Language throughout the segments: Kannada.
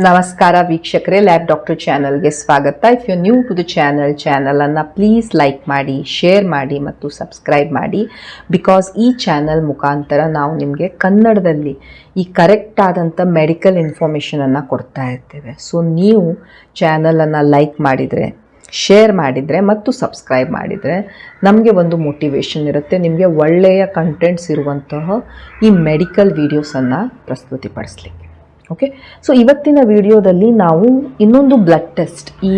ನಮಸ್ಕಾರ ವೀಕ್ಷಕರೇ, ಲ್ಯಾಬ್ ಡಾಕ್ಟರ್ ಚಾನಲ್ಗೆ ಸ್ವಾಗತ. If you new to the ಚಾನಲನ್ನು ಪ್ಲೀಸ್ ಲೈಕ್ ಮಾಡಿ, ಶೇರ್ ಮಾಡಿ ಮತ್ತು ಸಬ್ಸ್ಕ್ರೈಬ್ ಮಾಡಿ. ಬಿಕಾಸ್ ಈ ಚಾನಲ್ ಮುಖಾಂತರ ನಾವು ನಿಮಗೆ ಕನ್ನಡದಲ್ಲಿ ಈ ಕರೆಕ್ಟ್ ಆದಂಥ ಮೆಡಿಕಲ್ ಇನ್ಫಾರ್ಮೇಷನನ್ನು ಕೊಡ್ತಾ ಇರ್ತೇವೆ. ಸೊ ನೀವು ಚಾನಲನ್ನು ಲೈಕ್ ಮಾಡಿದರೆ, ಶೇರ್ ಮಾಡಿದರೆ ಮತ್ತು ಸಬ್ಸ್ಕ್ರೈಬ್ ಮಾಡಿದರೆ ನಮಗೆ ಒಂದು ಮೋಟಿವೇಶನ್ ಇರುತ್ತೆ, ನಿಮಗೆ ಒಳ್ಳೆಯ ಕಂಟೆಂಟ್ಸ್ ಇರುವಂತಹ ಈ ಮೆಡಿಕಲ್ ವೀಡಿಯೋಸನ್ನು ಪ್ರಸ್ತುತಿಪಡಿಸ್ಲಿಕ್ಕೆ. ಓಕೆ, ಸೊ ಇವತ್ತಿನ ವಿಡಿಯೋದಲ್ಲಿ ನಾವು ಇನ್ನೊಂದು ಬ್ಲಡ್ ಟೆಸ್ಟ್, ಈ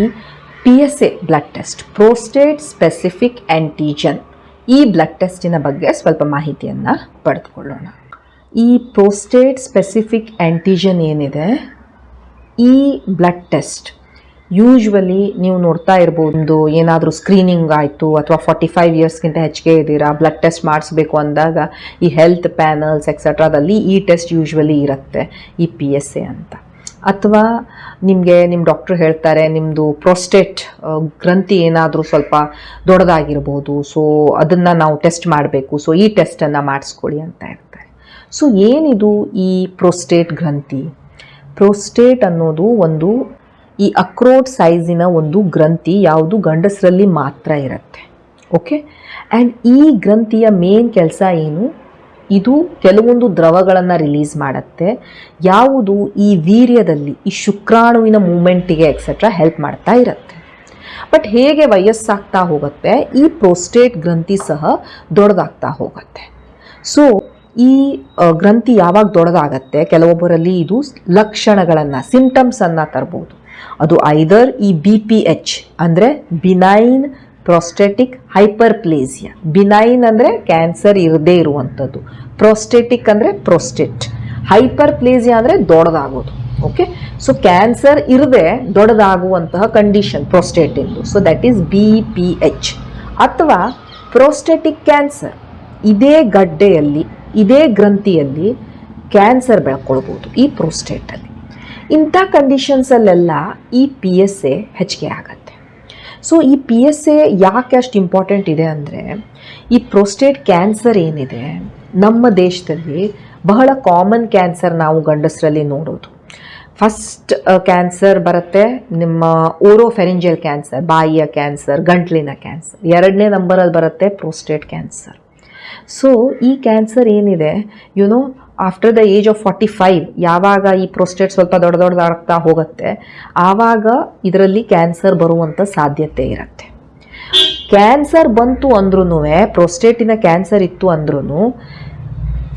PSA blood test, prostate specific antigen, ಈ ಬ್ಲಡ್ ಟೆಸ್ಟಿನ ಬಗ್ಗೆ ಸ್ವಲ್ಪ ಮಾಹಿತಿಯನ್ನು ಪಡೆದುಕೊಳ್ಳೋಣ. ಈ ಪ್ರೋಸ್ಟೇಟ್ ಸ್ಪೆಸಿಫಿಕ್ ಆ್ಯಂಟಿಜನ್ ಏನಿದೆ, ಈ ಬ್ಲಡ್ ಟೆಸ್ಟ್ ಯೂಶ್ವಲಿ ನೀವು ನೋಡ್ತಾ ಇರ್ಬೋದು, ಏನಾದರೂ ಸ್ಕ್ರೀನಿಂಗ್ ಆಯಿತು ಅಥವಾ 45 ಇಯರ್ಸ್ಗಿಂತ ಹೆಚ್ಚಿಗೆ ಇದ್ದೀರಾ, ಬ್ಲಡ್ ಟೆಸ್ಟ್ ಮಾಡಿಸ್ಬೇಕು ಅಂದಾಗ ಈ ಹೆಲ್ತ್ ಪ್ಯಾನಲ್ಸ್ ಎಕ್ಸೆಟ್ರಾದಲ್ಲಿ ಈ ಟೆಸ್ಟ್ ಯೂಶ್ವಲಿ ಇರುತ್ತೆ, ಈ PSA ಅಂತ. ಅಥವಾ ನಿಮ್ಮ ಡಾಕ್ಟ್ರು ಹೇಳ್ತಾರೆ ನಿಮ್ಮದು ಪ್ರೋಸ್ಟೇಟ್ ಗ್ರಂಥಿ ಏನಾದರೂ ಸ್ವಲ್ಪ ದೊಡ್ಡದಾಗಿರ್ಬೋದು, ಸೊ ಅದನ್ನು ನಾವು ಟೆಸ್ಟ್ ಮಾಡಬೇಕು, ಸೊ ಈ ಟೆಸ್ಟನ್ನು ಮಾಡಿಸ್ಕೊಳ್ಳಿ ಅಂತ ಇರ್ತಾರೆ. ಸೊ ಏನಿದು ಈ ಪ್ರೋಸ್ಟೇಟ್ ಗ್ರಂಥಿ? ಪ್ರೋಸ್ಟೇಟ್ ಅನ್ನೋದು ಒಂದು ಈ ಅಕ್ರೋಟ್ ಸೈಜಿನ ಒಂದು ಗ್ರಂಥಿ, ಯಾವುದು ಗಂಡಸರಲ್ಲಿ ಮಾತ್ರ ಇರುತ್ತೆ. ಓಕೆ, ಆ್ಯಂಡ್ ಈ ಗ್ರಂಥಿಯ ಮೇನ್ ಕೆಲಸ ಏನು? ಇದು ಕೆಲವೊಂದು ದ್ರವಗಳನ್ನು ರಿಲೀಸ್ ಮಾಡುತ್ತೆ, ಯಾವುದು ಈ ವೀರ್ಯದಲ್ಲಿ ಈ ಶುಕ್ರಾಣುವಿನ ಮೂಮೆಂಟಿಗೆ ಎಕ್ಸೆಟ್ರಾ ಹೆಲ್ಪ್ ಮಾಡ್ತಾ ಇರುತ್ತೆ. ಬಟ್ ಹೇಗೆ ವಯಸ್ಸಾಗ್ತಾ ಹೋಗುತ್ತೆ, ಈ ಪ್ರೋಸ್ಟೇಟ್ ಗ್ರಂಥಿ ಸಹ ದೊಡ್ಡದಾಗ್ತಾ ಹೋಗುತ್ತೆ. ಸೊ ಈ ಗ್ರಂಥಿ ಯಾವಾಗ ದೊಡ್ಡದಾಗತ್ತೆ, ಕೆಲವೊಬ್ಬರಲ್ಲಿ ಇದು ಲಕ್ಷಣಗಳನ್ನು, ಸಿಂಟಮ್ಸನ್ನು ತರ್ಬೋದು. ಅದು ಐದರ್ ಈ BPH ಅಂದರೆ ಬಿನೈನ್ ಪ್ರೋಸ್ಟೆಟಿಕ್ ಹೈಪರ್ಪ್ಲೇಸಿಯಾ. ಬಿನೈನ್ ಅಂದರೆ ಕ್ಯಾನ್ಸರ್ ಇರದೇ ಇರುವಂಥದ್ದು, ಪ್ರೋಸ್ಟೆಟಿಕ್ ಅಂದರೆ ಪ್ರೋಸ್ಟೇಟ್, ಹೈಪರ್ಪ್ಲೇಸಿಯಾ ಅಂದರೆ ದೊಡ್ಡದಾಗೋದು. ಓಕೆ, ಸೊ ಕ್ಯಾನ್ಸರ್ ಇರದೆ ದೊಡ್ಡದಾಗುವಂತಹ ಕಂಡೀಷನ್ ಪ್ರೋಸ್ಟೇಟಿಂದು, ಸೊ ದಟ್ ಈಸ್ BPH. ಅಥವಾ ಪ್ರೋಸ್ಟೆಟಿಕ್ ಕ್ಯಾನ್ಸರ್, ಇದೇ ಗಡ್ಡೆಯಲ್ಲಿ ಇದೇ ಗ್ರಂಥಿಯಲ್ಲಿ ಕ್ಯಾನ್ಸರ್ ಬೆಳ್ಕೊಳ್ಬೋದು ಈ ಪ್ರೋಸ್ಟೇಟಲ್ಲಿ. ಇಂಥ ಕಂಡೀಷನ್ಸಲ್ಲೆಲ್ಲ ಈ PSA ಹೆಚ್ಚಿಗೆ ಆಗುತ್ತೆ. ಸೊ ಈ PSA ಯಾಕೆ ಅಷ್ಟು ಇಂಪಾರ್ಟೆಂಟ್ ಇದೆ ಅಂದರೆ, ಈ ಪ್ರೋಸ್ಟೇಟ್ ಕ್ಯಾನ್ಸರ್ ಏನಿದೆ ನಮ್ಮ ದೇಶದಲ್ಲಿ ಬಹಳ ಕಾಮನ್ ಕ್ಯಾನ್ಸರ್ ನಾವು ಗಂಡಸರಲ್ಲಿ ನೋಡೋದು. ಫಸ್ಟ್ ಕ್ಯಾನ್ಸರ್ ಬರುತ್ತೆ ನಿಮ್ಮ ಓರೋಫೆರಿಂಜಿಯಲ್ ಕ್ಯಾನ್ಸರ್, ಬಾಯಿಯ ಕ್ಯಾನ್ಸರ್, ಗಂಟ್ಲಿನ ಕ್ಯಾನ್ಸರ್. ಎರಡನೇ ನಂಬರಲ್ಲಿ ಬರುತ್ತೆ ಪ್ರೋಸ್ಟೇಟ್ ಕ್ಯಾನ್ಸರ್. ಸೊ ಈ ಕ್ಯಾನ್ಸರ್ ಏನಿದೆ, ಆಫ್ಟರ್ ದ ಏಜ್ ಆಫ್ 45, ಯಾವಾಗ ಈ ಪ್ರೋಸ್ಟೇಟ್ ಸ್ವಲ್ಪ ದೊಡ್ಡದಾಗ್ತಾ ಹೋಗುತ್ತೆ, ಆವಾಗ ಇದರಲ್ಲಿ ಕ್ಯಾನ್ಸರ್ ಬರುವಂಥ ಸಾಧ್ಯತೆ ಇರುತ್ತೆ. ಕ್ಯಾನ್ಸರ್ ಬಂತು ಅಂದ್ರೂ, ಪ್ರೋಸ್ಟೇಟಿನ ಕ್ಯಾನ್ಸರ್ ಇತ್ತು ಅಂದ್ರೂ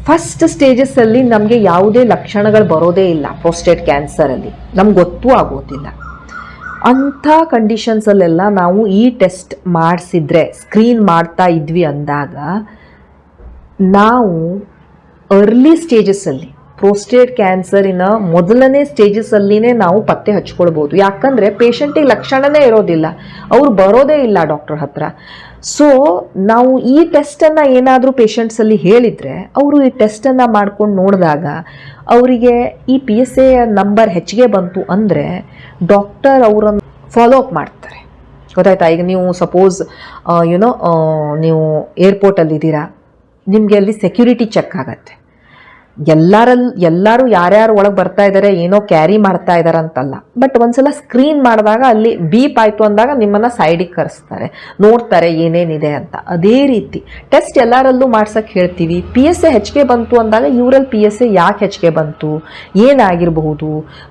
ಫಸ್ಟ್ ಸ್ಟೇಜಸ್ಸಲ್ಲಿ ನಮಗೆ ಯಾವುದೇ ಲಕ್ಷಣಗಳು ಬರೋದೇ ಇಲ್ಲ. ಪ್ರೋಸ್ಟೇಟ್ ಕ್ಯಾನ್ಸರಲ್ಲಿ ನಮ್ಗೆ ಗೊತ್ತೂ ಆಗೋದಿಲ್ಲ. ಅಂಥ ಕಂಡೀಷನ್ಸಲ್ಲೆಲ್ಲ ನಾವು ಈ ಟೆಸ್ಟ್ ಮಾಡಿಸಿದ್ರೆ, ಸ್ಕ್ರೀನ್ ಮಾಡ್ತಾ ಇದ್ವಿ ಅಂದಾಗ, ನಾವು ಅರ್ಲಿ ಸ್ಟೇಜಸ್ಸಲ್ಲಿ ಪ್ರೋಸ್ಟೇಟ್ ಕ್ಯಾನ್ಸರಿನ ಮೊದಲನೇ ಸ್ಟೇಜಸ್ಸಲ್ಲಿನೇ ನಾವು ಪತ್ತೆ ಹಚ್ಕೊಳ್ಬೋದು. ಯಾಕಂದರೆ ಪೇಷಂಟಿಗೆ ಲಕ್ಷಣವೇ ಇರೋದಿಲ್ಲ, ಅವ್ರು ಬರೋದೇ ಇಲ್ಲ ಡಾಕ್ಟರ್ ಹತ್ರ. ಸೊ ನಾವು ಈ ಟೆಸ್ಟನ್ನು ಏನಾದರೂ ಪೇಷಂಟ್ಸಲ್ಲಿ ಹೇಳಿದರೆ, ಅವರು ಈ ಟೆಸ್ಟನ್ನು ಮಾಡ್ಕೊಂಡು ನೋಡಿದಾಗ ಅವರಿಗೆ ಈ PSA ನಂಬರ್ ಹೆಚ್ಚಿಗೆ ಬಂತು ಅಂದರೆ ಡಾಕ್ಟರ್ ಅವರನ್ನು ಫಾಲೋ ಅಪ್ ಮಾಡ್ತಾರೆ. ಗೊತ್ತಾಯ್ತಾ? ಈಗ ನೀವು ಸಪೋಸ್ ನೀವು ಏರ್ಪೋರ್ಟಲ್ಲಿದ್ದೀರಾ, ನಿಮಗೆ ಅಲ್ಲಿ ಸೆಕ್ಯೂರಿಟಿ ಚೆಕ್ ಆಗತ್ತೆ. ಎಲ್ಲರೂ ಯಾರ್ಯಾರು ಒಳಗೆ ಬರ್ತಾ ಇದ್ದಾರೆ, ಏನೋ ಕ್ಯಾರಿ ಮಾಡ್ತಾ ಇದ್ದಾರೆ ಅಂತಲ್ಲ, ಬಟ್ ಒಂದ್ಸಲ ಸ್ಕ್ರೀನ್ ಮಾಡಿದಾಗ ಅಲ್ಲಿ ಬೀಪ್ ಆಯಿತು ಅಂದಾಗ ನಿಮ್ಮನ್ನು ಸೈಡಿಗೆ ಕರೆಸ್ತಾರೆ, ನೋಡ್ತಾರೆ ಏನೇನಿದೆ ಅಂತ. ಅದೇ ರೀತಿ ಟೆಸ್ಟ್ ಎಲ್ಲರಲ್ಲೂ ಮಾಡ್ಸೋಕ್ಕೆ ಹೇಳ್ತೀವಿ. PSA ಹೆಚ್ಚಿಗೆ ಬಂತು ಅಂದಾಗ ಇವರಲ್ಲಿ PSA ಯಾಕೆ ಹೆಚ್ಚಿಗೆ ಬಂತು, ಏನಾಗಿರಬಹುದು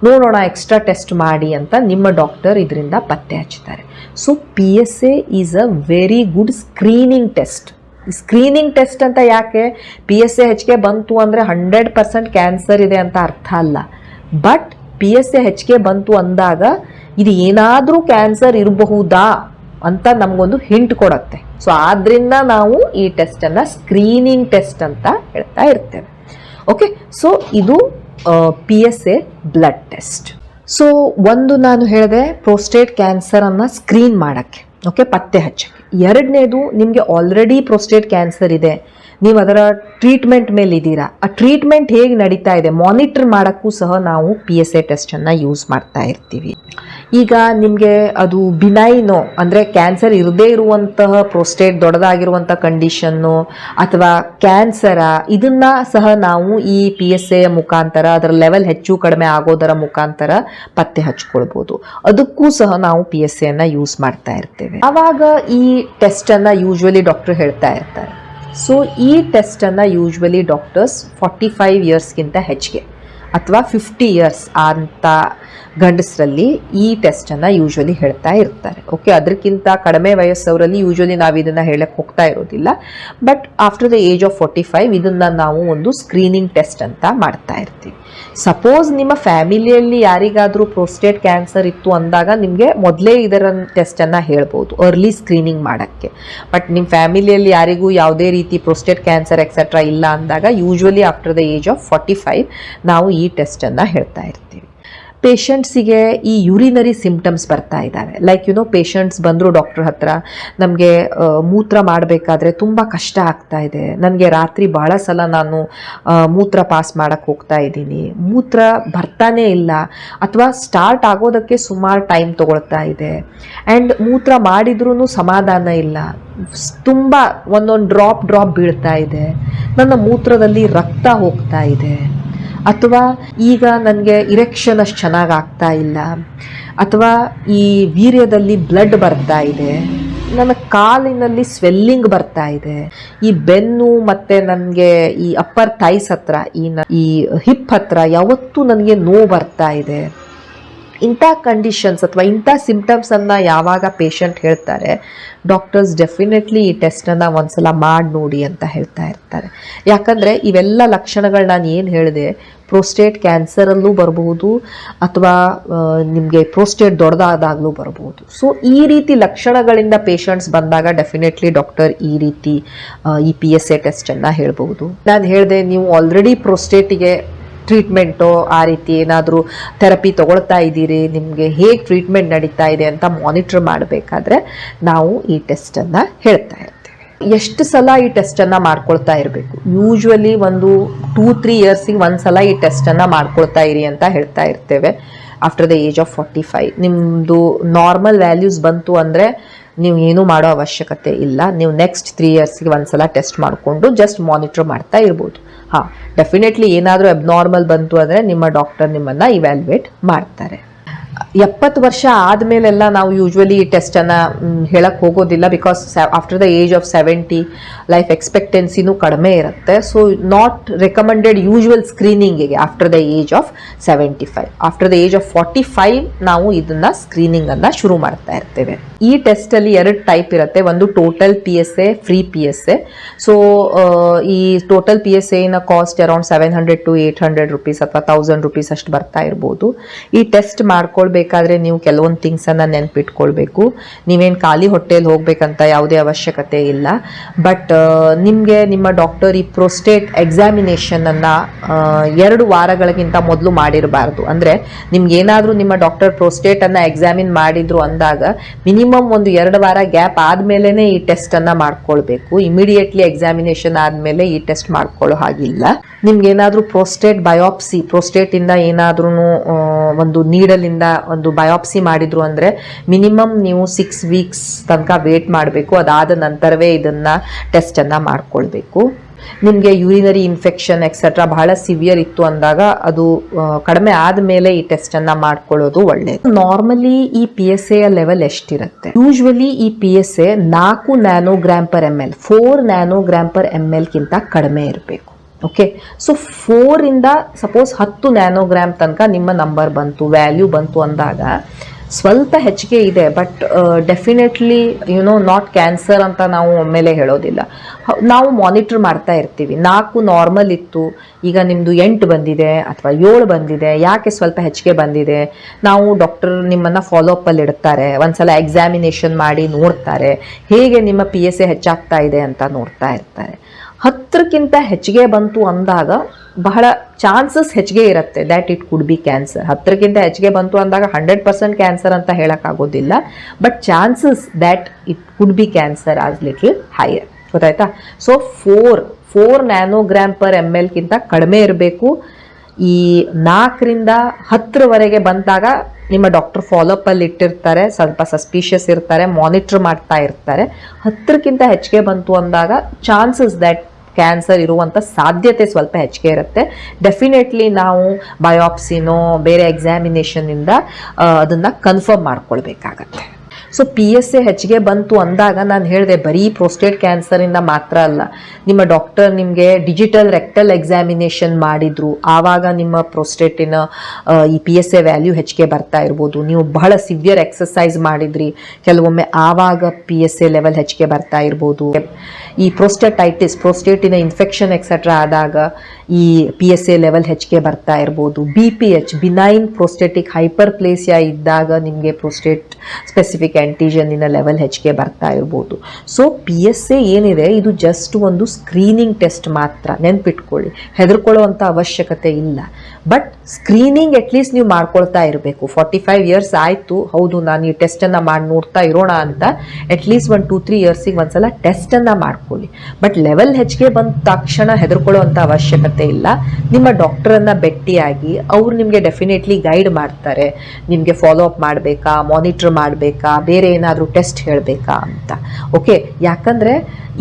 ನೋಡೋಣ, ಎಕ್ಸ್ಟ್ರಾ ಟೆಸ್ಟ್ ಮಾಡಿ ಅಂತ ನಿಮ್ಮ ಡಾಕ್ಟರ್ ಇದರಿಂದ ಪತ್ತೆ ಹಚ್ತಾರೆ. So PSA is a very good screening test. Screening test ಅಂತ ಯಾಕೆ? PSA ಹೆಚ್ಚಿಗೆ ಬಂತು ಅಂದರೆ 100% ಕ್ಯಾನ್ಸರ್ ಇದೆ ಅಂತ ಅರ್ಥ ಅಲ್ಲ. ಬಟ್ PSA ಹೆಚ್ಚಿಗೆ ಬಂತು ಅಂದಾಗ ಇದು ಏನಾದರೂ ಕ್ಯಾನ್ಸರ್ ಇರಬಹುದಾ ಅಂತ ನಮಗೊಂದು ಹಿಂಟ್ ಕೊಡುತ್ತೆ. ಸೊ ಆದ್ದರಿಂದ ನಾವು ಈ ಟೆಸ್ಟನ್ನು ಸ್ಕ್ರೀನಿಂಗ್ ಟೆಸ್ಟ್ ಅಂತ ಹೇಳ್ತಾ ಇರ್ತೇವೆ. ಓಕೆ, ಸೊ ಇದು PSA ಬ್ಲಡ್ ಟೆಸ್ಟ್. ಸೊ ಒಂದು ನಾನು ಹೇಳಿದೆ ಪ್ರೋಸ್ಟೇಟ್ ಕ್ಯಾನ್ಸರನ್ನು ಸ್ಕ್ರೀನ್ ಮಾಡೋಕ್ಕೆ, ಓಕೆ, ಪತ್ತೆ ಹಚ್ಚಕ್ಕೆ. ಎರಡನೇದು, ನಿಮಗೆ ಆಲ್ರೆಡಿ ಪ್ರೋಸ್ಟೇಟ್ ಕ್ಯಾನ್ಸರ್ ಇದೆ, ನೀವು ಅದರ ಟ್ರೀಟ್ಮೆಂಟ್ ಮೇಲೆ ಇದ್ದೀರಾ, ಆ ಟ್ರೀಟ್ಮೆಂಟ್ ಹೇಗೆ ನಡೀತಾ ಇದೆ ಮಾನಿಟರ್ ಮಾಡೋಕ್ಕೂ ಸಹ ನಾವು PSA ಟೆಸ್ಟನ್ನು ಯೂಸ್ ಮಾಡ್ತಾ ಇರ್ತೀವಿ. ಈಗ ನಿಮಗೆ ಅದು ಬಿನೈನೋ ಅಂದರೆ ಕ್ಯಾನ್ಸರ್ ಇರದೇ ಇರುವಂತಹ ಪ್ರೋಸ್ಟೇಟ್ ದೊಡ್ಡದಾಗಿರುವಂಥ ಕಂಡೀಷನ್ನು ಅಥವಾ ಕ್ಯಾನ್ಸರ, ಇದನ್ನ ಸಹ ನಾವು ಈ PSA ಮುಖಾಂತರ ಅದರ ಲೆವೆಲ್ ಹೆಚ್ಚು ಕಡಿಮೆ ಆಗೋದರ ಮುಖಾಂತರ ಪತ್ತೆ ಹಚ್ಕೊಳ್ಬೋದು. ಅದಕ್ಕೂ ಸಹ ನಾವು PSAನ ಯೂಸ್ ಮಾಡ್ತಾ ಇರ್ತೇವೆ. ಆವಾಗ ಈ ಟೆಸ್ಟನ್ನು ಯೂಶ್ವಲಿ ಡಾಕ್ಟರ್ ಹೇಳ್ತಾ ಇರ್ತಾರೆ. ಸೊ ಈ ಟೆಸ್ಟನ್ನು ಯೂಶ್ವಲಿ ಡಾಕ್ಟರ್ಸ್ 45 ಇಯರ್ಸ್ಗಿಂತ ಹೆಚ್ಚಿಗೆ ಅಥವಾ 50 ಇಯರ್ಸ್ ಅಂತ ಗಂಡಸರಲ್ಲಿ ಈ ಟೆಸ್ಟನ್ನು ಯೂಶ್ವಲಿ ಹೇಳ್ತಾ ಇರ್ತಾರೆ. ಓಕೆ, ಅದಕ್ಕಿಂತ ಕಡಿಮೆ ವಯಸ್ಸವರಲ್ಲಿ ಯೂಶ್ವಲಿ ನಾವು ಇದನ್ನು ಹೇಳಕ್ಕೆ ಹೋಗ್ತಾ ಇರೋದಿಲ್ಲ. But after the age of 45 ಇದನ್ನು ನಾವು ಒಂದು ಸ್ಕ್ರೀನಿಂಗ್ ಟೆಸ್ಟ್ ಅಂತ ಮಾಡ್ತಾ ಇರ್ತೀವಿ. ಸಪೋಸ್ ನಿಮ್ಮ ಫ್ಯಾಮಿಲಿಯಲ್ಲಿ ಯಾರಿಗಾದರೂ ಪ್ರೋಸ್ಟೇಟ್ ಕ್ಯಾನ್ಸರ್ ಇತ್ತು ಅಂದಾಗ ನಿಮಗೆ ಮೊದಲೇ ಇದರ ಟೆಸ್ಟನ್ನು ಹೇಳ್ಬೋದು ಅರ್ಲಿ ಸ್ಕ್ರೀನಿಂಗ್ ಮಾಡೋಕ್ಕೆ. ಬಟ್ ನಿಮ್ಮ ಫ್ಯಾಮಿಲಿಯಲ್ಲಿ ಯಾರಿಗೂ ಯಾವುದೇ ರೀತಿ ಪ್ರೋಸ್ಟೇಟ್ ಕ್ಯಾನ್ಸರ್ ಎಕ್ಸೆಟ್ರಾ ಇಲ್ಲ ಅಂದಾಗ usually after the age of 45 ನಾವು ಈ ಟೆಸ್ಟನ್ನು ಹೇಳ್ತಾ ಇರ್ತೀವಿ. ಪೇಷಂಟ್ಸಿಗೆ ಈ ಯೂರಿನರಿ ಸಿಂಪ್ಟಮ್ಸ್ ಬರ್ತಾ ಇದ್ದಾವೆ. ಲೈಕ್ ಪೇಷಂಟ್ಸ್ ಬಂದರು ಡಾಕ್ಟರ್ ಹತ್ರ, ನಮಗೆ ಮೂತ್ರ ಮಾಡಬೇಕಾದ್ರೆ ತುಂಬ ಕಷ್ಟ ಆಗ್ತಾ ಇದೆ, ನನಗೆ ರಾತ್ರಿ ಬಹಳ ಸಲ ನಾನು ಮೂತ್ರ ಪಾಸ್ ಮಾಡೋಕ್ಕೆ ಹೋಗ್ತಾ ಇದ್ದೀನಿ, ಮೂತ್ರ ಬರ್ತಾನೇ ಇಲ್ಲ ಅಥವಾ ಸ್ಟಾರ್ಟ್ ಆಗೋದಕ್ಕೆ ಸುಮಾರು ಟೈಮ್ ತೊಗೊಳ್ತಾ ಇದೆ, ಆ್ಯಂಡ್ ಮೂತ್ರ ಮಾಡಿದ್ರೂ ಸಮಾಧಾನ ಇಲ್ಲ, ತುಂಬ ಒಂದೊಂದು ಡ್ರಾಪ್ ಬೀಳ್ತಾ ಇದೆ, ನನ್ನ ಮೂತ್ರದಲ್ಲಿ ರಕ್ತ ಹೋಗ್ತಾ ಇದೆ, ಅಥವಾ ಈಗ ನನಗೆ ಇರೆಕ್ಷನ್ ಅಷ್ಟು ಚೆನ್ನಾಗಿ ಆಗ್ತಾ ಇಲ್ಲ, ಅಥವಾ ಈ ವೀರ್ಯದಲ್ಲಿ ಬ್ಲಡ್ ಬರ್ತಾ ಇದೆ, ನನ್ನ ಕಾಲಿನಲ್ಲಿ ಸ್ವೆಲ್ಲಿಂಗ್ ಬರ್ತಾ ಇದೆ, ಈ ಬೆನ್ನು ಮತ್ತು ನನಗೆ ಈ ಅಪ್ಪರ್ ಥೈಸ್ ಹತ್ರ ಈ ಹಿಪ್ ಹತ್ರ ಯಾವತ್ತೂ ನನಗೆ ನೋವು ಬರ್ತಾ ಇದೆ. ಇಂಥ ಕಂಡೀಷನ್ಸ್ ಅಥವಾ ಇಂಥ ಸಿಂಪ್ಟಮ್ಸನ್ನು ಯಾವಾಗ ಪೇಷಂಟ್ ಹೇಳ್ತಾರೆ, ಡಾಕ್ಟರ್ಸ್ ಡೆಫಿನೆಟ್ಲಿ ಈ ಟೆಸ್ಟನ್ನು ಒಂದ್ಸಲ ಮಾಡಿ ನೋಡಿ ಅಂತ ಹೇಳ್ತಾ ಇರ್ತಾರೆ. ಯಾಕಂದರೆ ಇವೆಲ್ಲ ಲಕ್ಷಣಗಳು ನಾನು ಏನು ಹೇಳಿದೆ ಪ್ರೋಸ್ಟೇಟ್ ಕ್ಯಾನ್ಸರಲ್ಲೂ ಬರಬಹುದು ಅಥವಾ ನಿಮಗೆ ಪ್ರೋಸ್ಟೇಟ್ ದೊಡ್ಡದಾದಾಗಲೂ ಬರಬಹುದು. ಸೊ ಈ ರೀತಿ ಲಕ್ಷಣಗಳಿಂದ ಪೇಷಂಟ್ಸ್ ಬಂದಾಗ ಡೆಫಿನೆಟ್ಲಿ ಡಾಕ್ಟರ್ ಈ ರೀತಿ ಈ PSA ಟೆಸ್ಟನ್ನು ಹೇಳ್ಬಹುದು. ನಾನು ಹೇಳಿದೆ ನೀವು ಆಲ್ರೆಡಿ ಪ್ರೋಸ್ಟೇಟಿಗೆ ಟ್ರೀಟ್ಮೆಂಟು ಆ ರೀತಿ ಏನಾದರೂ ಥೆರಪಿ ತೊಗೊಳ್ತಾ ಇದ್ದೀರಿ, ನಿಮಗೆ ಹೇಗೆ ಟ್ರೀಟ್ಮೆಂಟ್ ನಡೀತಾ ಇದೆ ಅಂತ ಮಾನಿಟರ್ ಮಾಡಬೇಕಾದ್ರೆ ನಾವು ಈ ಟೆಸ್ಟನ್ನು ಹೇಳ್ತಾ ಇರ್ತೀವಿ. ಎಷ್ಟು ಸಲ ಈ ಟೆಸ್ಟನ್ನು ಮಾಡ್ಕೊಳ್ತಾ ಇರಬೇಕು, ಯೂಶ್ವಲಿ ಒಂದು 2-3 ಇಯರ್ಸಿಗೆ ಒಂದು ಸಲ ಈ ಟೆಸ್ಟನ್ನು ಮಾಡ್ಕೊಳ್ತಾ ಇರಿ ಅಂತ ಹೇಳ್ತಾ ಇರ್ತೇವೆ. ಆಫ್ಟರ್ ದ ಏಜ್ ಆಫ್ 45 ನಿಮ್ಮದು ನಾರ್ಮಲ್ ವ್ಯಾಲ್ಯೂಸ್ ಬಂತು ಅಂದರೆ ನೀವು ಏನೂ ಮಾಡೋ ಅವಶ್ಯಕತೆ ಇಲ್ಲ. ನೀವು ನೆಕ್ಸ್ಟ್ 3 ಇಯರ್ಸ್ಗೆ ಒಂದು ಸಲ ಟೆಸ್ಟ್ ಮಾಡಿಕೊಂಡು ಜಸ್ಟ್ ಮಾನಿಟರ್ ಮಾಡ್ತಾ ಇರ್ಬೋದು. ಹಾಂ, ಡೆಫಿನೆಟ್ಲಿ ಏನಾದರೂ ಅಬ್ನಾರ್ಮಲ್ ಬಂತು ಅಂದರೆ ನಿಮ್ಮ ಡಾಕ್ಟರ್ ನಿಮ್ಮನ್ನು ಇವ್ಯಾಲ್ಯುಯೇಟ್ ಮಾಡ್ತಾರೆ. 70 ವರ್ಷ ಆದಮೇಲೆಲ್ಲ ನಾವು ಯೂಶ್ವಲಿ ಈ ಟೆಸ್ಟನ್ನು ಹೇಳಕ್ಕೆ ಹೋಗೋದಿಲ್ಲ. Because after the age of 70 life ಎಕ್ಸ್ಪೆಕ್ಟೆನ್ಸಿನೂ ಕಡಿಮೆ ಇರುತ್ತೆ. ಸೊ ನಾಟ್ ರೆಕಮೆಂಡೆಡ್ ಯೂಶ್ವಲ್ ಸ್ಕ್ರೀನಿಂಗಿಗೆ after the age of 75. After the age of 45 ನಾವು ಇದನ್ನು ಸ್ಕ್ರೀನಿಂಗನ್ನು ಶುರು ಮಾಡ್ತಾ ಇರ್ತೇವೆ. ಈ ಟೆಸ್ಟಲ್ಲಿ 2 ಟೈಪ್ ಇರುತ್ತೆ. ಒಂದು total PSA, free PSA. So ಈ total PSAನ cost around 700 to 800 rupees ಅಥವಾ 1000 rupees ಅಷ್ಟು ಬರ್ತಾ ಇರ್ಬೋದು. ಈ ಟೆಸ್ಟ್ ಮಾಡ್ಕೊಳ್ಬೇಕಾದ್ರೆ ನೀವು ಕೆಲವೊಂದು ಥಿಂಗ್ಸನ್ನು ನೆನಪಿಟ್ಕೊಳ್ಬೇಕು. ನೀವೇನು ಖಾಲಿ ಹೊಟ್ಟೆಯಲ್ಲಿ ಹೋಗ್ಬೇಕಂತ ಯಾವುದೇ ಅವಶ್ಯಕತೆ ಇಲ್ಲ. ಬಟ್ ನಿಮಗೆ ನಿಮ್ಮ ಡಾಕ್ಟರ್ ಈ ಪ್ರೋಸ್ಟೇಟ್ ಎಕ್ಸಾಮಿನೇಷನನ್ನು 2 ವಾರಗಳಿಗಿಂತ ಮೊದಲು ಮಾಡಿರಬಾರ್ದು. ಅಂದರೆ ನಿಮ್ಗೇನಾದರೂ ನಿಮ್ಮ ಡಾಕ್ಟರ್ ಪ್ರೋಸ್ಟೇಟನ್ನು ಎಕ್ಸಾಮಿನ್ ಮಾಡಿದ್ರು ಅಂದಾಗ ಮಿನಿಮಮ್ ಒಂದು 2 ವಾರ ಗ್ಯಾಪ್ ಆದಮೇಲೆ ಈ ಟೆಸ್ಟನ್ನು ಮಾಡ್ಕೊಳ್ಬೇಕು. ಇಮಿಡಿಯೇಟ್ಲಿ ಎಕ್ಸಾಮಿನೇಷನ್ ಆದಮೇಲೆ ಈ ಟೆಸ್ಟ್ ಮಾಡ್ಕೊಳ್ಳೋ ಹಾಗಿಲ್ಲ. ನಿಮ್ಗೇನಾದರೂ ಪ್ರೋಸ್ಟೇಟ್ ಬಯೋಪ್ಸಿ, ಪ್ರೋಸ್ಟೇಟಿಂದ ಏನಾದ್ರೂ ಒಂದು ನೀಡಲಿಂದ ಒಂದು ಬಯೋಪ್ಸಿ ಮಾಡಿದ್ರು ಅಂದರೆ ಮಿನಿಮಮ್ ನೀವು 6 ವೀಕ್ಸ್ ತನಕ ವೇಟ್ ಮಾಡಬೇಕು. ಅದಾದ ನಂತರವೇ ಇದನ್ನು ಟೆಸ್ಟನ್ನು ಮಾಡ್ಕೊಳ್ಬೇಕು. ನಿಮಗೆ ಯೂರಿನರಿ ಇನ್ಫೆಕ್ಷನ್ ಎಕ್ಸೆಟ್ರಾ ಬಹಳ ಸಿವಿಯರ್ ಇತ್ತು ಅಂದಾಗ ಅದು ಕಡಿಮೆ ಆದಮೇಲೆ ಈ ಟೆಸ್ಟನ್ನು ಮಾಡ್ಕೊಳ್ಳೋದು ಒಳ್ಳೆಯದು. ನಾರ್ಮಲಿ ಈ PSA ಲೆವೆಲ್ ಎಷ್ಟಿರುತ್ತೆ? ಯೂಶ್ವಲಿ ಈ PSA 4 ng/ml 4 ng/ml ಕಡಿಮೆ ಇರಬೇಕು. ಓಕೆ, ಸೊ 4 ಸಪೋಸ್ 10 ನ್ಯಾನೋಗ್ರಾಮ್ ತನಕ ನಿಮ್ಮ ನಂಬರ್ ಬಂತು, ವ್ಯಾಲ್ಯೂ ಬಂತು ಅಂದಾಗ ಸ್ವಲ್ಪ ಹೆಚ್ಚಿಗೆ ಇದೆ. ಬಟ್ ಡೆಫಿನೆಟ್ಲಿ ನಾಟ್ ಕ್ಯಾನ್ಸರ್ ಅಂತ ನಾವು ಒಮ್ಮೆಲೆ ಹೇಳೋದಿಲ್ಲ. ನಾವು ಮಾನಿಟರ್ ಮಾಡ್ತಾ ಇರ್ತೀವಿ. 4 ನಾರ್ಮಲ್ ಇತ್ತು, ಈಗ ನಿಮ್ಮದು 8 ಬಂದಿದೆ ಅಥವಾ 7 ಬಂದಿದೆ, ಯಾಕೆ ಸ್ವಲ್ಪ ಹೆಚ್ಚಿಗೆ ಬಂದಿದೆ? ನಾವು ಡಾಕ್ಟರ್ ನಿಮ್ಮನ್ನು ಫಾಲೋಅಪ್ಪಲ್ಲಿ ಇಡ್ತಾರೆ, ಒಂದ್ಸಲ ಎಕ್ಸಾಮಿನೇಷನ್ ಮಾಡಿ ನೋಡ್ತಾರೆ, ಹೇಗೆ ನಿಮ್ಮ PSA ಹೆಚ್ಚಾಗ್ತಾ ಇದೆ ಅಂತ ನೋಡ್ತಾ ಇರ್ತಾರೆ. 10ಕ್ಕಿಂತ ಹೆಚ್ಚಿಗೆ ಬಂತು ಅಂದಾಗ ಬಹಳ ಚಾನ್ಸಸ್ ಹೆಚ್ಚಿಗೆ ಇರುತ್ತೆ that it could be cancer. 10ಕ್ಕಿಂತ ಹೆಚ್ಚಿಗೆ ಬಂತು ಅಂದಾಗ 100% ಕ್ಯಾನ್ಸರ್ ಅಂತ ಹೇಳೋಕ್ಕಾಗೋದಿಲ್ಲ. But chances that it could be cancer as little higher. ಗೊತ್ತಾಯ್ತಾ? ಸೊ 4 ನ್ಯಾನೋಗ್ರಾಮ್ ಪರ್ ml ಕಡಿಮೆ ಇರಬೇಕು. ಈ 4ರಿಂದ 10ರವರೆಗೆ ಬಂದಾಗ ನಿಮ್ಮ ಡಾಕ್ಟರ್ ಫಾಲೋಅಪ್ ಅಲ್ಲಿ ಇಟ್ಟಿರ್ತಾರೆ, ಸ್ವಲ್ಪ ಸಸ್ಪಿಷಿಯಸ್ ಇರ್ತಾರೆ, ಮಾನಿಟರ್ ಮಾಡ್ತಾ ಇರ್ತಾರೆ. 10ಕ್ಕಿಂತ ಹೆಚ್ಚಿಗೆ ಬಂತು ಅಂದಾಗ ಚಾನ್ಸಸ್ ದಟ್ ಕ್ಯಾನ್ಸರ್ ಇರುವಂಥ ಸಾಧ್ಯತೆ ಸ್ವಲ್ಪ ಹೆಚ್ಚಿಗೆ ಇರುತ್ತೆ. ಡೆಫಿನೆಟ್ಲಿ ನಾವು ಬಯೋಪ್ಸಿನೋ ಬೇರೆ ಎಕ್ಸಾಮಿನೇಷನ್ನಿಂದ ಅದನ್ನು ಕನ್ಫರ್ಮ್ ಮಾಡ್ಕೊಳ್ಬೇಕಾಗತ್ತೆ. ಸೊ PSA ಹೆಚ್ಚಿಗೆ ಬಂತು ಅಂದಾಗ ನಾನು ಹೇಳಿದೆ ಬರೀ ಪ್ರೋಸ್ಟೇಟ್ ಕ್ಯಾನ್ಸರಿಂದ ಮಾತ್ರ ಅಲ್ಲ, ನಿಮ್ಮ ಡಾಕ್ಟರ್ ನಿಮಗೆ ಡಿಜಿಟಲ್ ರೆಕ್ಟಲ್ ಎಕ್ಸಾಮಿನೇಷನ್ ಮಾಡಿದ್ರು, ಆವಾಗ ನಿಮ್ಮ ಪ್ರೋಸ್ಟೇಟಿನ ಈ PSA ವ್ಯಾಲ್ಯೂ ಹೆಚ್ಚಿಗೆ ಬರ್ತಾ ಇರ್ಬೋದು. ನೀವು ಬಹಳ ಸಿವಿಯರ್ ಎಕ್ಸಸೈಸ್ ಮಾಡಿದ್ರಿ ಕೆಲವೊಮ್ಮೆ, ಆವಾಗ PSA ಲೆವೆಲ್ ಹೆಚ್ಚಿಗೆ ಬರ್ತಾ ಇರ್ಬೋದು. ಈ ಪ್ರೋಸ್ಟೇಟೈಟಿಸ್, ಪ್ರೋಸ್ಟೇಟಿನ ಇನ್ಫೆಕ್ಷನ್ ಎಕ್ಸೆಟ್ರಾ ಆದಾಗ ಈ PSA ಲೆವೆಲ್ ಹೆಚ್ಚಿಗೆ ಬರ್ತಾ ಇರ್ಬೋದು. BPH, ಬಿನೈನ್ ಪ್ರೋಸ್ಟೇಟಿಕ್ ಹೈಪರ್ಪ್ಲೇಸಿಯಾ ಇದ್ದಾಗ ನಿಮಗೆ ಪ್ರೋಸ್ಟೇಟ್ ಸ್ಪೆಸಿಫಿಕ್ ಆಂಟಿಜನಿನ ಲೆವೆಲ್ ಹೆಚ್ಚಿಗೆ ಬರ್ತಾ ಇರ್ಬೋದು. ಸೊ PSA ಏನಿದೆ ಇದು ಜಸ್ಟ್ ಒಂದು ಸ್ಕ್ರೀನಿಂಗ್ ಟೆಸ್ಟ್ ಮಾತ್ರ, ನೆನ್ಪಿಟ್ಕೊಳ್ಳಿ. ಹೆದರ್ಕೊಳ್ಳುವಂಥ ಅವಶ್ಯಕತೆ ಇಲ್ಲ. ಬಟ್ ಸ್ಕ್ರೀನಿಂಗ್ ಅಟ್ಲೀಸ್ಟ್ ನೀವು ಮಾಡ್ಕೊಳ್ತಾ ಇರಬೇಕು. 45 ಇಯರ್ಸ್ ಆಯಿತು, ಹೌದು ನಾನು ಈ ಟೆಸ್ಟನ್ನು ಮಾಡಿ ನೋಡ್ತಾ ಇರೋಣ ಅಂತ ಅಟ್ಲೀಸ್ಟ್ 1-2-3 ಇಯರ್ಸಿಗೆ ಒಂದ್ಸಲ ಟೆಸ್ಟನ್ನು ಮಾಡ್ಕೊಳ್ಳಿ. ಬಟ್ ಲೆವೆಲ್ ಹೆಚ್ಚಿಗೆ ಬಂದ ತಕ್ಷಣ ಹೆದರ್ಕೊಳ್ಳುವಂಥ ಅವಶ್ಯಕತೆ ಇಲ್ಲ. ನಿಮ್ಮ ಡಾಕ್ಟರನ್ನು ಭೇಟಿಯಾಗಿ ಅವ್ರು ನಿಮಗೆ ಡೆಫಿನೆಟ್ಲಿ ಗೈಡ್ ಮಾಡ್ತಾರೆ, ನಿಮಗೆ ಫಾಲೋ ಅಪ್ ಮಾಡಬೇಕಾ, ಮಾನಿಟರ್ ಮಾಡಬೇಕಾ, ಬೇರೆ ಏನಾದರೂ ಟೆಸ್ಟ್ ಹೇಳಬೇಕಾ ಅಂತ. ಓಕೆ, ಯಾಕಂದರೆ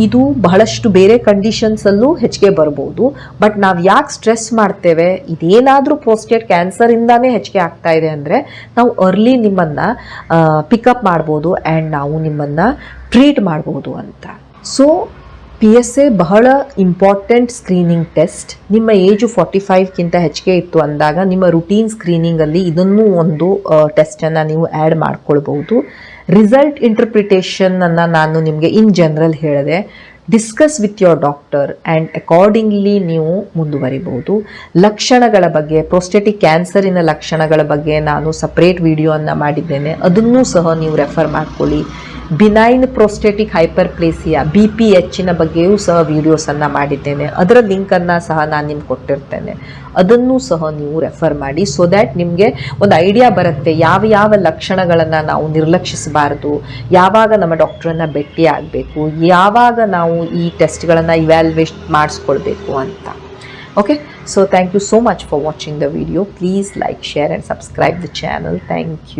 ಇದು ಬಹಳಷ್ಟು ಬೇರೆ ಕಂಡೀಷನ್ಸಲ್ಲೂ ಹೆಚ್ಚಿಗೆ ಬರ್ಬೋದು. ಬಟ್ ನಾವು ಯಾಕೆ ಸ್ಟ್ರೆಸ್ ಮಾಡ್ತೇವೆ, ಇದೇನಾದರೂ ಪ್ರೋಸ್ಟೇಟ್ ಕ್ಯಾನ್ಸರಿಂದಾನೇ ಹೆಚ್ಚಿಗೆ ಆಗ್ತಾ ಇದೆ ಅಂದರೆ ನಾವು ಅರ್ಲಿ ನಿಮ್ಮನ್ನು ಪಿಕಪ್ ಮಾಡ್ಬೋದು ಆ್ಯಂಡ್ ನಾವು ನಿಮ್ಮನ್ನು ಟ್ರೀಟ್ ಮಾಡ್ಬೋದು ಅಂತ. ಸೊ PSA ಬಹಳ ಇಂಪಾರ್ಟೆಂಟ್ ಸ್ಕ್ರೀನಿಂಗ್ ಟೆಸ್ಟ್. ನಿಮ್ಮ ಏಜು 45ಕ್ಕಿಂತ ಹೆಚ್ಚಿಗೆ ಇತ್ತು ಅಂದಾಗ ನಿಮ್ಮ ರುಟೀನ್ ಸ್ಕ್ರೀನಿಂಗಲ್ಲಿ ಇದನ್ನೂ ಒಂದು ಟೆಸ್ಟನ್ನು ನೀವು ಆ್ಯಡ್ ಮಾಡ್ಕೊಳ್ಬೋದು. ರಿಸಲ್ಟ್ ಇಂಟರ್ಪ್ರಿಟೇಷನನ್ನು ನಾನು ನಿಮಗೆ ಇನ್ ಜನರಲ್ ಹೇಳಿದೆ. Discuss with your doctor and accordingly ನೀವು ಮುಂದುವರಿಬಹುದು. ಲಕ್ಷಣಗಳ ಬಗ್ಗೆ, ಪ್ರೋಸ್ಟೇಟಿಕ್ ಕ್ಯಾನ್ಸರಿನ ಲಕ್ಷಣಗಳ ಬಗ್ಗೆ ನಾನು ಸಪ್ರೇಟ್ ವಿಡಿಯೋವನ್ನು ಮಾಡಿದ್ದೇನೆ, ಅದನ್ನೂ ಸಹ ನೀವು ರೆಫರ್ ಮಾಡ್ಕೊಳ್ಳಿ. ಬಿನೈನ್ ಪ್ರೋಸ್ಟೇಟಿಕ್ ಹೈಪರ್ಪ್ಲೇಸಿಯಾ BPHನ ಬಗ್ಗೆಯೂ ಸಹ ವಿಡಿಯೋಸನ್ನು ಮಾಡಿದ್ದೇನೆ, ಅದರ ಲಿಂಕನ್ನು ಸಹ ನಾನು ನಿಮ್ಗೆ ಕೊಟ್ಟಿರ್ತೇನೆ, ಅದನ್ನೂ ಸಹ ನೀವು ರೆಫರ್ ಮಾಡಿ. ಸೊ ದ್ಯಾಟ್ ನಿಮಗೆ ಒಂದು ಐಡಿಯಾ ಬರುತ್ತೆ ಯಾವ ಯಾವ ಲಕ್ಷಣಗಳನ್ನು ನಾವು ನಿರ್ಲಕ್ಷಿಸಬಾರ್ದು, ಯಾವಾಗ ನಮ್ಮ ಡಾಕ್ಟ್ರನ್ನು ಭೇಟಿ ಆಗಬೇಕು, ಯಾವಾಗ ನಾವು ಈ ಟೆಸ್ಟ್ಗಳನ್ನು ಇವ್ಯಾಲ್ಯುವೇಟ್ ಮಾಡಿಸ್ಕೊಳ್ಬೇಕು ಅಂತ. Okay, so thank you so much for watching the video. Please like, share and subscribe the channel. Thank you.